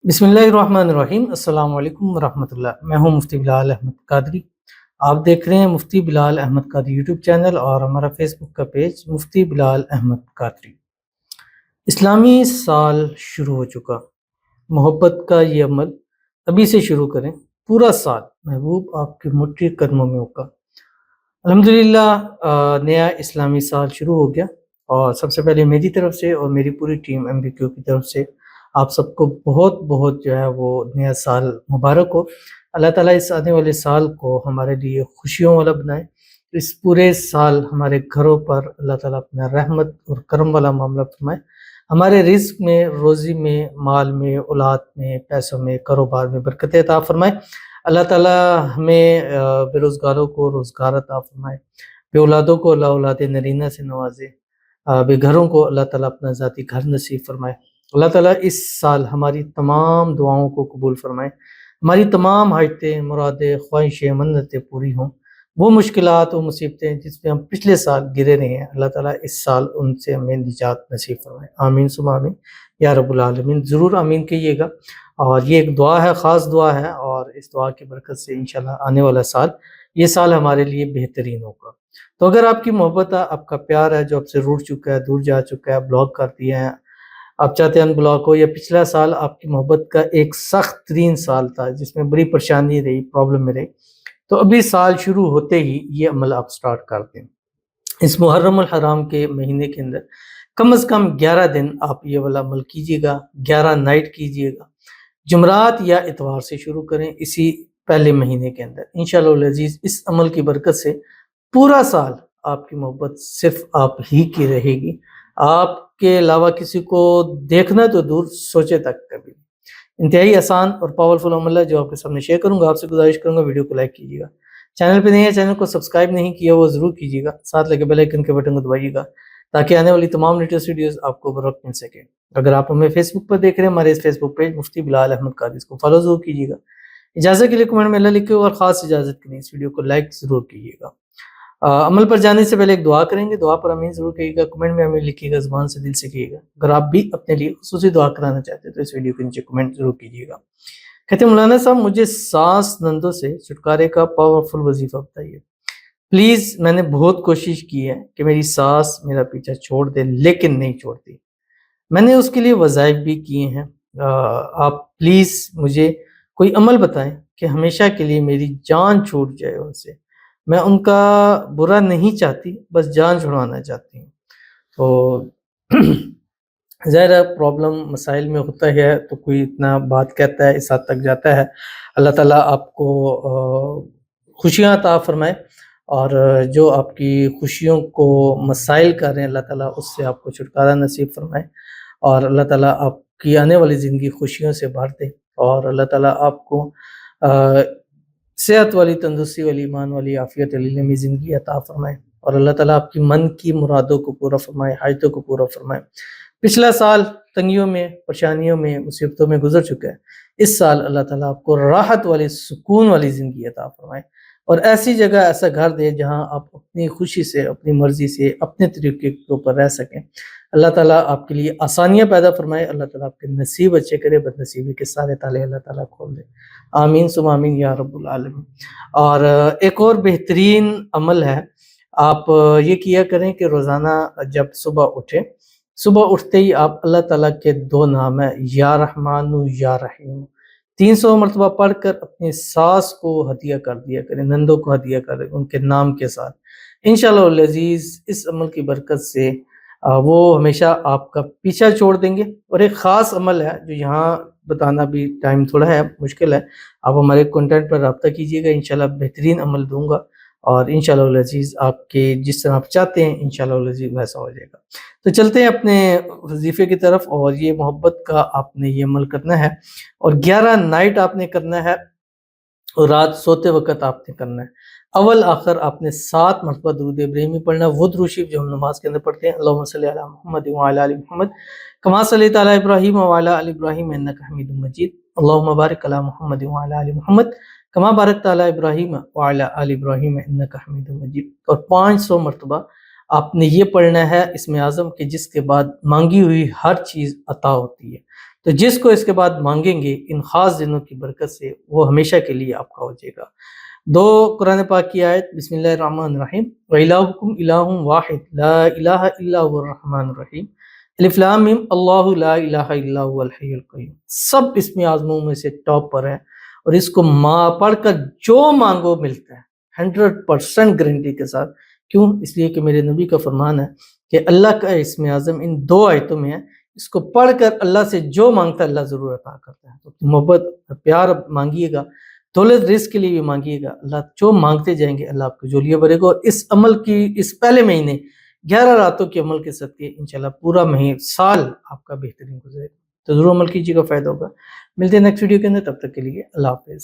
बिस्मिल्लाहिर्रहमानिर्रहीम। अस्सलाम वालेकुम वरहमतुल्लाह। मैं हूं मुफ्ती बिलाल अहमद कादरी। आप देख रहे हैं मुफ्ती बिलाल अहमद कादरी यूट्यूब चैनल और हमारा फेसबुक का पेज मुफ्ती बिलाल अहमद कादरी। इस्लामी साल शुरू हो चुका। मोहब्बत का ये अमल अभी से शुरू करें, पूरा साल महबूब आपके मुट्ठी कदमों में होगा। अल्हम्दुलिल्लाह, नया इस्लामी साल शुरू हो गया और सबसे पहले मेरी तरफ से और मेरी पूरी टीम MBQ की तरफ से आप सबको बहुत बहुत जो है वो नया साल मुबारक हो। अल्लाह ताला इस आने वाले साल को हमारे लिए खुशियों वाला बनाए। इस पूरे साल हमारे घरों पर अल्लाह ताला अपना रहमत और करम वाला मामला फरमाए। हमारे रिज़्क में, रोज़ी में, माल में, औलाद में, पैसों में, कारोबार में बरकत अता फरमाए। अल्लाह ताला हमें बेरोज़गारों को रोज़गार अता फरमाए, बेऔलादों को अल्लाह औलाद नरीना से नवाज़े, बेघरों को अल्लाह ताला अपना ज़ाती घर नसीब फरमाए। अल्लाह ताला इस साल हमारी तमाम दुआओं को कबूल फरमाए, हमारी तमाम हाजतें, मुरादें, ख्वाहिशें, मन्नतें पूरी हों। वो मुश्किलात और मुसीबतें जिसमें हम पिछले साल गिरे रहे हैं, अल्लाह ताला इस साल उनसे हमें निजात नसीब फरमाए। आमीन सुम्मा आमीन या रब्बुल आलमीन। ज़रूर आमीन कहिएगा। और ये एक दुआ है, ख़ास दुआ है, और इस दुआ की बरकत से इंशाल्लाह आने वाला साल, ये साल हमारे लिए बेहतरीन होगा। तो अगर आपकी मोहब्बत है, आपका प्यार है जो आपसे रूठ चुका है, दूर जा चुका है, ब्लॉक कर दिया है, आप चाहते हैं अनब्लॉक हो, या पिछला साल आपकी मोहब्बत का एक सख्त तरीन साल था जिसमें बड़ी परेशानी रही, प्रॉब्लम में रही, तो अभी साल शुरू होते ही ये अमल आप स्टार्ट कर दें। इस मुहर्रम अल हराम के महीने के अंदर कम से कम 11 दिन आप ये वाला अमल कीजिएगा, 11 नाइट कीजिएगा। जुमरात या इतवार से शुरू करें इसी पहले महीने के अंदर। इंशाअल्लाह अज़ीज़ इस अमल की बरकत से पूरा साल आपकी मोहब्बत सिर्फ आप ही की रहेगी। आपके अलावा किसी को देखना तो दूर, सोचे तक कभी नहीं। इंतहाई आसान और पावरफुल अमल है जो आपके सामने शेयर करूंगा। आपसे गुजारिश करूंगा वीडियो को लाइक कीजिएगा। चैनल पे नहीं है, चैनल को सब्सक्राइब नहीं किया वो ज़रूर कीजिएगा। साथ लगे बेल आइकन के बटन को दबाइएगा ताकि आने वाली तमाम लेटेस्ट वीडियोस आपको बर वक्त मिल सके। अगर आप हमें फेसबुक पर देख रहे हैं, हमारे इस फेसबुक पेज मुफ्ती बिलाल अहमद कादरी, इसको फॉलो जरूर कीजिएगा। इजाज़त के लिए कमेंट में अल्लाह लिखे और ख़ास इजाज़त के लिए इस वीडियो को लाइक ज़रूर कीजिएगा। अमल पर जाने से पहले एक दुआ करेंगे, दुआ पर आमीन ज़रूर कहिएगा, कमेंट में आमीन लिखिएगा, ज़ुबान से दिल से कहिएगा। अगर आप भी अपने लिए खुसूसी दुआ कराना चाहते हैं तो इस वीडियो के नीचे कमेंट ज़रूर कीजिएगा। कहते हैं मौलाना साहब, मुझे सांस नंदों से छुटकारे का पावरफुल वजीफा बताइए प्लीज़। मैंने बहुत कोशिश की है कि मेरी सास मेरा पीछा छोड़ दे, लेकिन नहीं छोड़ती। मैंने उसके लिए वज़ाइफ भी किए हैं। आप प्लीज़ मुझे कोई अमल बताएं कि हमेशा के लिए मेरी जान छूट जाए उनसे। मैं उनका बुरा नहीं चाहती, बस जान छुड़वाना चाहती हूँ। तो ज़ाहिर है प्रॉब्लम मसाइल में होता है तो कोई इतना बात कहता है, इस हद तक जाता है। अल्लाह ताला आपको खुशियाँ अता फरमाए, और जो आपकी खुशियों को मसाइल कर रहे हैं अल्लाह ताला उससे आपको छुटकारा नसीब फरमाए, और अल्लाह ताला आपकी आने वाली ज़िंदगी खुशियों से भर दे, और अल्लाह ताला आपको सेहत वाली, तंदुरुस्ती वाली, ईमान वाली, आफ़ियत वाली लंबी ज़िंदगी अता फरमाए, और अल्लाह ताला आपकी मन की मुरादों को पूरा फरमाए, हाजतों को पूरा फरमाए। पिछला साल तंगियों में, परेशानियों में, मुसीबतों में गुजर चुका है। इस साल अल्लाह ताला आपको राहत वाली, सुकून वाली ज़िंदगी अता फरमाए, और ऐसी जगह, ऐसा घर दे जहाँ आप अपनी खुशी से, अपनी मर्ज़ी से, अपने तरीके के ऊपर रह सकें। अल्लाह ताला आपके लिए आसानियाँ पैदा फरमाए, अल्लाह ताला आपके नसीब अच्छे करे, बदनसीबी के सारे ताले अल्लाह ताला खोल दे। आमीन सुम्मा आमीन या रब्बुल आलमीन। और एक और बेहतरीन अमल है, आप ये किया करें कि रोज़ाना जब सुबह उठें, सुबह उठते ही आप अल्लाह ताला के 2 नाम है या रहमानु या रहीम 300 मरतबा पढ़कर अपनी सास को हदिया कर दिया करें, नंदों को हदिया करें उनके नाम के साथ। इंशाअल्लाह अज़ीज़ इस अमल की बरकत से वो हमेशा आपका पीछा छोड़ देंगे। और एक ख़ास अमल है जो यहाँ बताना भी टाइम थोड़ा है, मुश्किल है। आप हमारे कॉन्टैक्ट पर रब्ता कीजिएगा, इंशाल्लाह बेहतरीन अमल दूँगा, और इंशाअल्लाह अज़ीज़ आपके जिस तरह आप चाहते हैं इंशाअल्लाह अज़ीज़ वैसा हो जाएगा। तो चलते हैं अपने वजीफ़े की तरफ, और ये मोहब्बत का आपने ये अमल करना है, और 11 नाइट आपने करना है, और रात सोते वक़्त आपने करना है। अव्वल आखिर आपने 7 मरतबा दुरूद इब्राहिमी पढ़ना है, वो दुरूद शरीफ जो हम नमाज के अंदर पढ़ते हैं, अल्लाहुम्मा सल्लि अला मुहम्मद व अला आलि मुहम्मद कमा सल्लैता अला इब्राहीम व अला आलि इब्राहीम इन्नका हमीदुम मजीद, अल्लाहुम्मा बारिक अला मुहम्मद व अला आलि मुहम्मद कमा बारकता अला इब्राहीम व अला आलि इब्राहीम इन्नका हमीदुम मजीद। और 500 मरतबा आपने ये पढ़ना है इसमें आज़म के जिसके बाद मांगी हुई हर चीज़ अता होती है। تو جس کو اس کے بعد مانگیں گے ان خاص دنوں کی برکت سے وہ ہمیشہ کے لیے آپ کا ہو جائے گا۔ 2 قرآن پاک کی آیت، بسم اللہ الرحمن الرحیم، وَإِلَٰهُكُمْ إِلَٰهٌ وَاحِدٌ لَا إِلَٰهَ إِلَّا هُوَ الرَّحْمَٰنُ الرَّحِيمُ الف لام میم اللہ لا الہ الا هو الحی القیوم۔ سب اسم اعظموں میں سے ٹاپ پر ہے اور اس کو پڑھ کر جو مانگو ملتا ہے 100% گارنٹی کے ساتھ۔ کیوں؟ اس لیے کہ میرے نبی کا فرمان ہے کہ اللہ کا اسم اعظم ان 2 آیتوں میں ہے، اس کو پڑھ کر اللہ سے جو مانگتا ہے اللہ ضرور عطا کرتا ہے۔ تو محبت پیار مانگیے گا، دولت رزق کے لیے بھی مانگیے گا، اللہ جو مانگتے جائیں گے اللہ آپ کو جولیے بھرے گا۔ اور اس عمل کی اس پہلے مہینے 11 راتوں کے عمل کے صدقے انشاءاللہ پورا سال آپ کا بہترین گزرے گا۔ تو ضرور عمل کیجیے گا، فائدہ ہوگا۔ ملتے ہیں نیکسٹ ویڈیو کے اندر، تب تک کے لیے اللہ حافظ۔